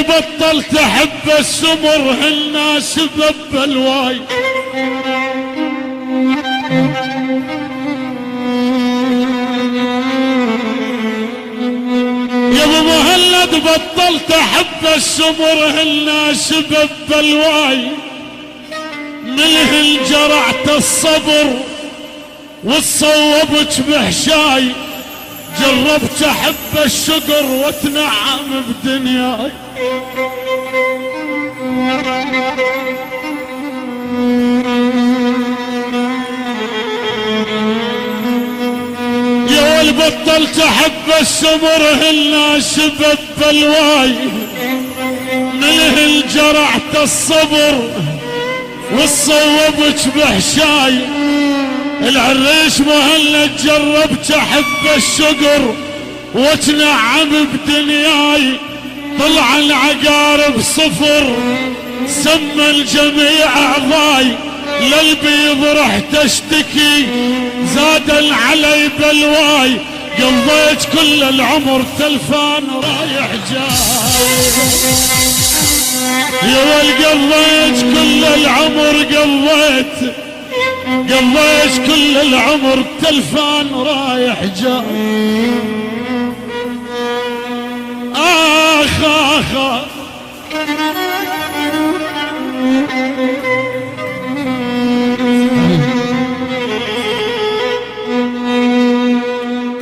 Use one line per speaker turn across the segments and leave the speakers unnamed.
بطلت احب السمر هالناس ببلواي يا ابو مهند بطلت احب السمر هالناس ببلواي منهن جرعت الصبر وتصوبت بحشاي جربت احب الشقر واتنعم بدنياي يا ول بطلت احب السمر هالناس ببلواي منهن جرعت الصبر وتصوبت بحشاي العريش مهند جربت احب الشقر واتنعم بدنياي طلع العقارب صفر سمى الجميع اعضاي للبيض رحت اشتكي زاد علي بلواي قضيت كل العمر تلفان رايح جاي يا ول قضيت كل العمر قضيت كل العمر تلفان رايح جاي آخ آخ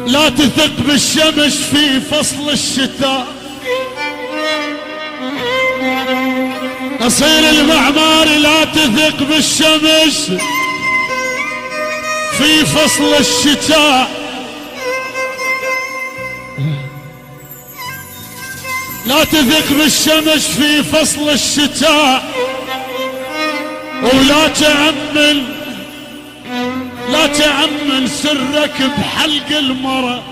لا تثق بالشمس في فصل الشتاء أصير المعماري لا تثق بالشمس في فصل الشتاء لا تثق بالشمس في فصل الشتاء ولا تأمن سرك بحلق المرأة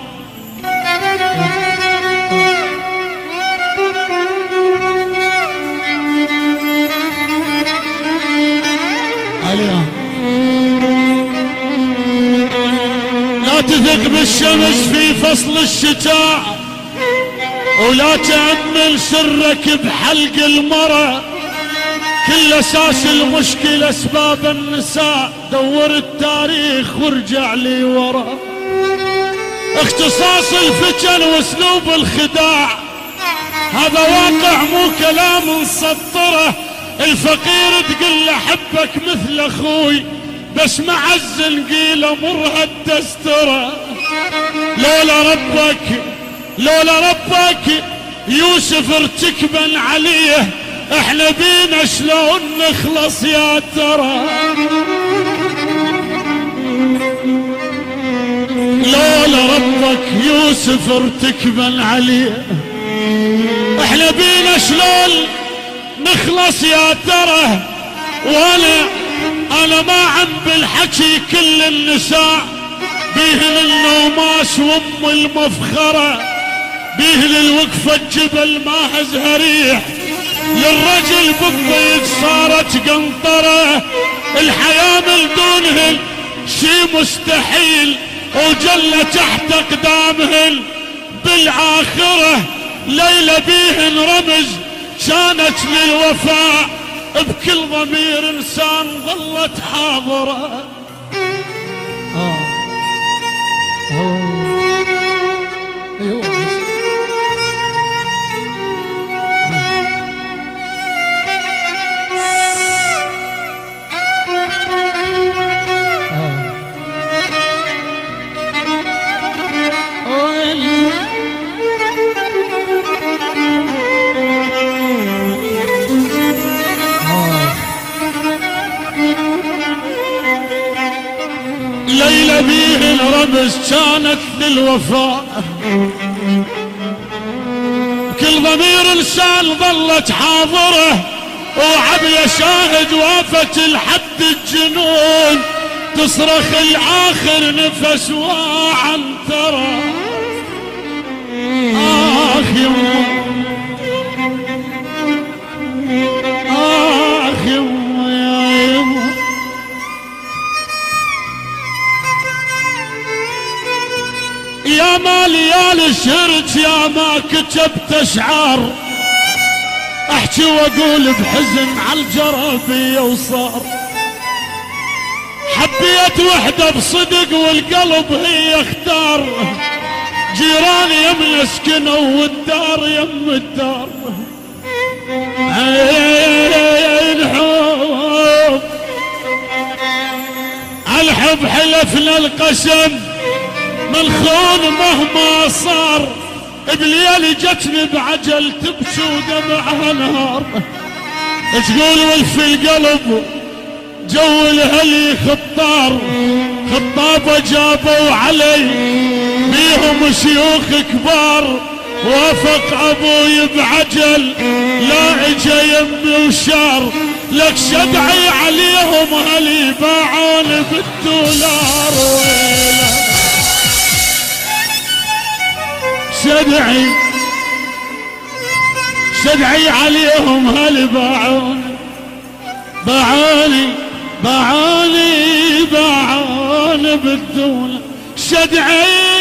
لا تثق بالشمس في فصل الشتاء ولا تأمن سرك بحلق المرأة كل اساس المشكلة اسباب النساء دور التاريخ وارجع لي ورا اختصاص الفتن واسلوب الخداع هذا واقع مو كلام مسطره الفقير تقول له حبك مثل اخوي بس معز نقيله مرها الدستره لولا ربك يوسف ارتكبا عليه احنا بينا شلون نخلص يا ترى لولا ربك يوسف ارتكبا عليه احنا بينا شلون نخلص يا ترى وانا ما عم بالحكي كل النساء بيهن النوماس وام المفخره بيهن الوقفه جبل ما ازهريح للرجل بالضيق صارت قنطره الحياه من دونهن شي مستحيل وجل تحت اقدامهن بالاخره ليلى بيهن رمز كانت للوفاء بكل ضمير انسان ظلت حاضره بيه الرمز كانت للوفاء، كل ضمير انسان ظلت حاضره، وعبية شاهد وافت لحد الجنون، تصرخ الآخر نفس واعن ترى. آخ يما آخ يما يا يما، يا ما ليالي شرت يا ما كتبت اشعار، احكي واقول بحزن عالجرابية وصار، حبيت وحدة بصدق والقلب هي اختار، جيران يم نسكنوا والدار يم الدار. الحب حلفنا القسم ملخون مهما صار، بليالي جتني بعجل تبكي ودمعها نهار، تقول والف القلب جو الهلي خطار، خطابة جابوا علي بيهم شيوخ كبار، وافق ابوي بعجل لا اجا يمي وشار، لك شدعي عليهم هلي باعوني بالدولار، ويلا شدعي عليهم هلي باعوني باعوني بالدولار، شدعي